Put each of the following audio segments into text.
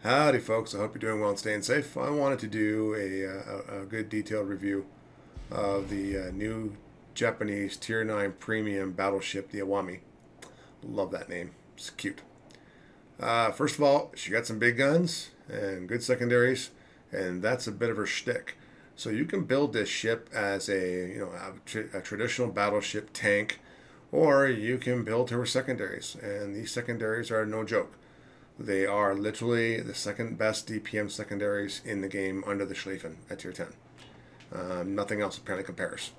Howdy, folks. I hope you're doing well and staying safe. I wanted to do a good detailed review of the new Japanese Tier 9 Premium Battleship, the Iwami. Love that name. It's cute. First of all, she got some big guns and good secondaries, and that's a bit of her shtick. So you can build this ship as a traditional battleship tank, or you can build her secondaries, and these secondaries are no joke. They are literally the second best DPM secondaries in the game under the Schlieffen at tier 10. Nothing else apparently compares.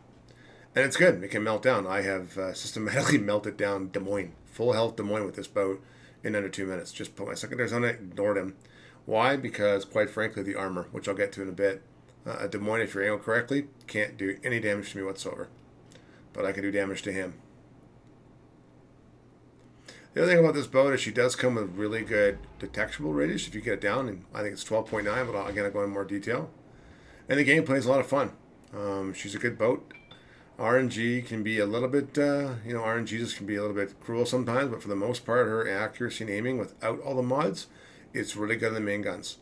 And it's good. It can melt down. I have systematically melted down Des Moines, full health Des Moines with this boat in under 2 minutes. Just put my secondaries on it, ignored him. Why? Because, quite frankly, the armor, which I'll get to in a bit. Des Moines, if you're angled correctly, can't do any damage to me whatsoever. But I can do damage to him. The other thing about this boat is she does come with really good detectable radius if you get it down, and I think it's 12.9, but again, I'll go in more detail. And the gameplay is a lot of fun. She's a good boat. RNG can be a little bit, RNG just can be a little bit cruel sometimes, but for the most part, her accuracy and aiming without all the mods, it's really good in the main guns.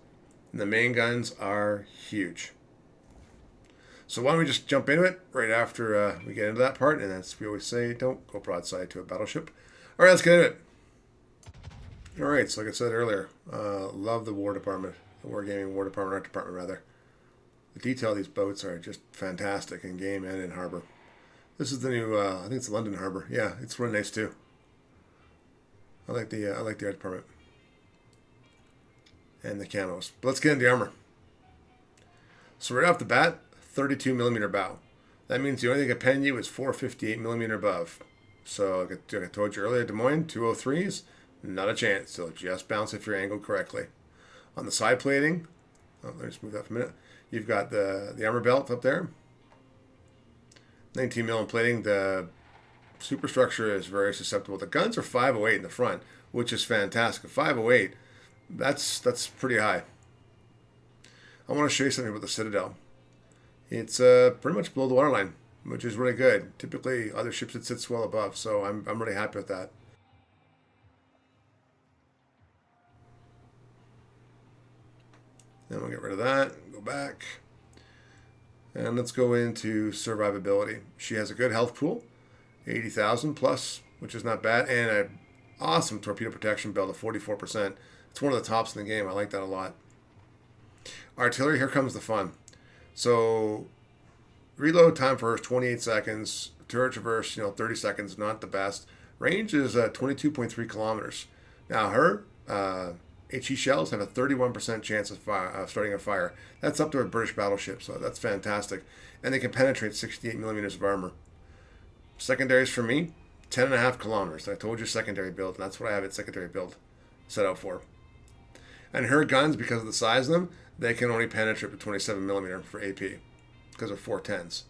And the main guns are huge. So why don't we just jump into it right after we get into that part, and as we always say, don't go broadside to a battleship. All right, let's get into it. All right, so like I said earlier, love the War Department, the Wargaming War Department, Art Department rather. The detail of these boats are just fantastic in game and in harbor. This is the new, I think it's the London Harbor. Yeah, it's really nice too. I like the Art Department and the camos. But let's get into the armor. So right off the bat, 32 millimeter bow. That means the only thing that can pen you is 458 millimeter above. So like I told you earlier, Des Moines 203s, not a chance. So just bounce if you're angled correctly. On the side plating, let me just move that for a minute. You've got the armor belt up there. 19 mil plating. The superstructure is very susceptible. The guns are 508 in the front, which is fantastic. 508, that's pretty high. I want to show you something about the Citadel. It's pretty much below the waterline, which is really good. Typically, other ships it sits well above, so I'm really happy with that. Then we'll get rid of that, go back. And let's go into survivability. She has a good health pool, 80,000 plus, which is not bad, and an awesome torpedo protection build of 44%. It's one of the tops in the game. I like that a lot. Artillery, here comes the fun. So reload time for her is 28 seconds. Turret traverse, 30 seconds, not the best. Range is 22.3 kilometers. Now her HE shells have a 31% chance of starting a fire. That's up to a British battleship, so that's fantastic. And they can penetrate 68 millimeters of armor. Secondaries for me, 10.5 kilometers. I told you secondary build, and that's what I have at secondary build set out for. And her guns, because of the size of them, they can only penetrate with 27 millimeter for AP because of 410s.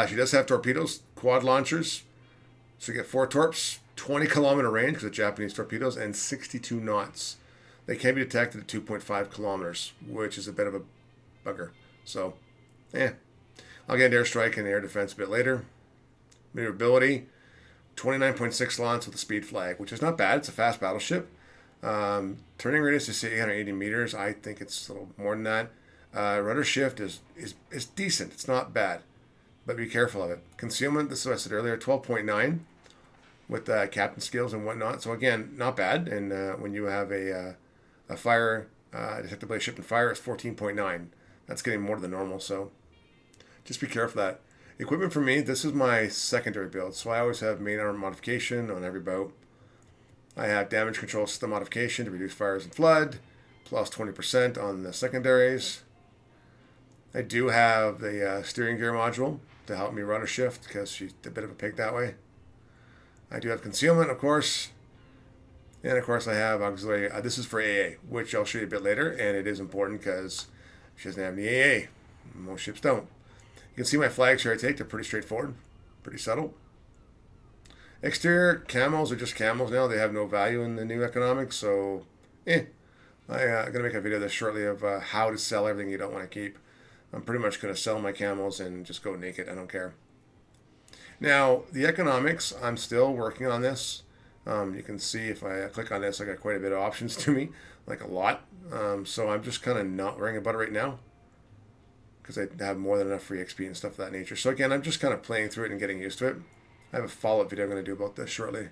She does have torpedoes, quad launchers. So you get 4 torps, 20 kilometer range because of Japanese torpedoes, and 62 knots. They can be detected at 2.5 kilometers, which is a bit of a bugger. So, I'll get into airstrike and air defense a bit later. Maneuverability, 29.6 knots with a speed flag, which is not bad. It's a fast battleship. Turning radius is 880 meters. I think it's a little more than that. Rudder shift is decent. It's not bad, but be careful of it. Concealment, this is what I said earlier, 12.9 with captain skills and whatnot. So again, not bad. And when you have a fire detectable ship and fire, it's 14.9. That's getting more than normal. So just be careful of that. Equipment for me, this is my secondary build. So I always have main armor modification on every boat. I have damage control system modification to reduce fires and flood, plus 20% on the secondaries. I do have the steering gear module to help me rudder shift because she's a bit of a pig that way. I do have concealment, of course. And of course I have auxiliary. This is for AA, which I'll show you a bit later. And it is important because she doesn't have any AA. Most ships don't. You can see my flags here I take. They're pretty straightforward, pretty subtle. Exterior camos are just camos now. They have no value in the new economics. So, I'm going to make a video of this shortly of how to sell everything you don't want to keep. I'm pretty much going to sell my camos and just go naked. I don't care. Now, the economics, I'm still working on this. You can see if I click on this, I got quite a bit of options to me, like a lot. So I'm just kind of not worrying about it right now because I have more than enough free XP and stuff of that nature. So again, I'm just kind of playing through it and getting used to it. I have a follow-up video I'm going to do about this shortly.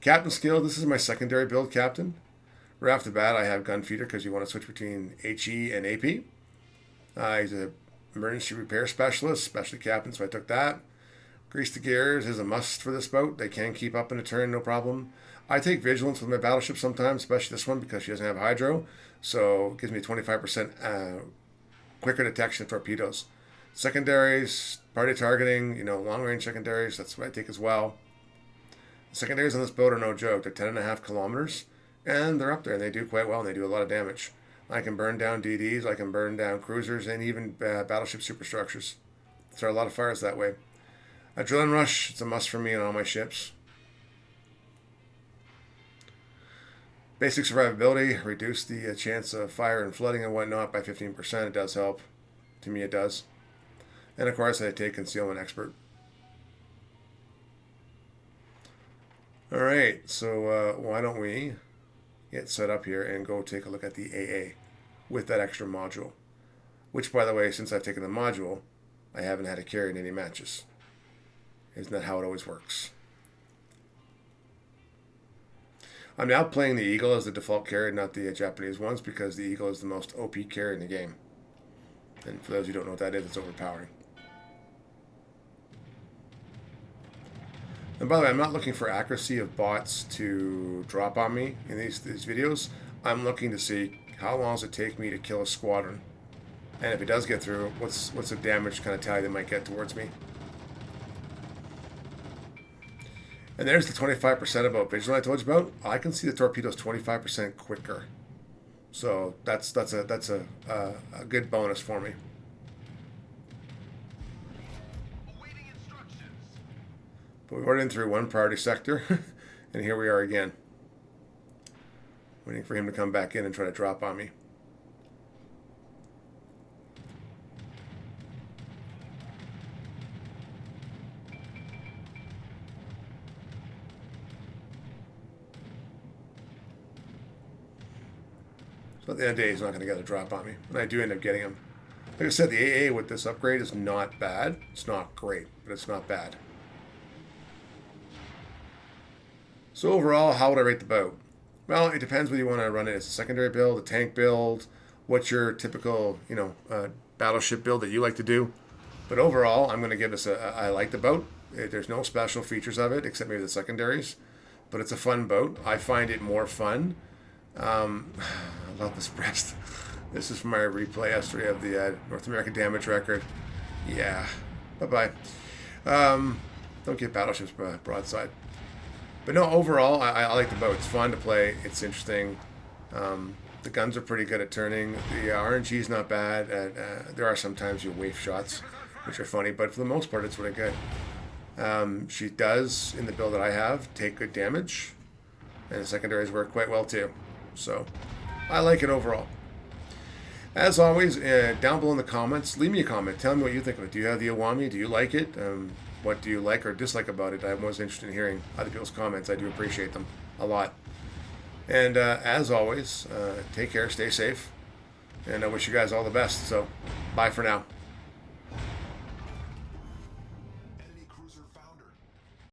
Captain skill, this is my secondary build captain. Right off the bat, I have gun feeder because you want to switch between HE and AP. He's an emergency repair specialist, specialty captain, so I took that. Grease the gears is a must for this boat. They can keep up in a turn, no problem. I take vigilance with my battleship sometimes, especially this one because she doesn't have hydro, so it gives me 25% quicker detection of torpedoes. Secondaries, party targeting, you know, long-range secondaries, that's what I take as well. The secondaries on this boat are no joke. They're 10.5 kilometers, and they're up there, and they do quite well, and they do a lot of damage. I can burn down DDs, I can burn down cruisers, and even battleship superstructures. Start a lot of fires that way. Adrenaline rush, it's a must for me on all my ships. Basic survivability, reduce the chance of fire and flooding and whatnot by 15%. It does help. To me, it does. And of course, I take concealment expert. All right, so why don't we get set up here and go take a look at the AA with that extra module. Which, by the way, since I've taken the module, I haven't had to carry in any matches. Isn't that how it always works? I'm now playing the Eagle as the default carrier, not the Japanese ones, because the Eagle is the most OP carrier in the game. And for those who don't know what that is, it's overpowering. And by the way, I'm not looking for accuracy of bots to drop on me in these videos. I'm looking to see how long does it take me to kill a squadron. And if it does get through, what's the damage kind of tally they might get towards me. And there's the 25% about vigilant I told you about. I can see the torpedoes 25% quicker. So that's a good bonus for me. But we've already been through one priority sector, and here we are again. Waiting for him to come back in and try to drop on me. So at the end of the day, he's not going to get a drop on me. And I do end up getting him. Like I said, the AA with this upgrade is not bad. It's not great, but it's not bad. So overall, how would I rate the boat? Well, it depends whether you want to run it as a secondary build, a tank build, what's your typical, battleship build that you like to do. But overall, I'm going to give this I like the boat. There's no special features of it, except maybe the secondaries. But it's a fun boat. I find it more fun. I love this breast. This is from my replay yesterday of the North American damage record. Yeah. Bye-bye. Don't get battleships broadside. But no, overall, I like the boat. It's fun to play. It's interesting. The guns are pretty good at turning. The RNG is not bad. There are sometimes you waif shots, which are funny, but for the most part, it's really good. She does, in the build that I have, take good damage, and the secondaries work quite well too. So, I like it overall. As always, down below in the comments, leave me a comment. Tell me what you think of it. Do you have the Iwami? Do you like it? What do you like or dislike about it? I'm always interested in hearing other people's comments. I do appreciate them a lot. And as always, take care, stay safe, and I wish you guys all the best. So, bye for now.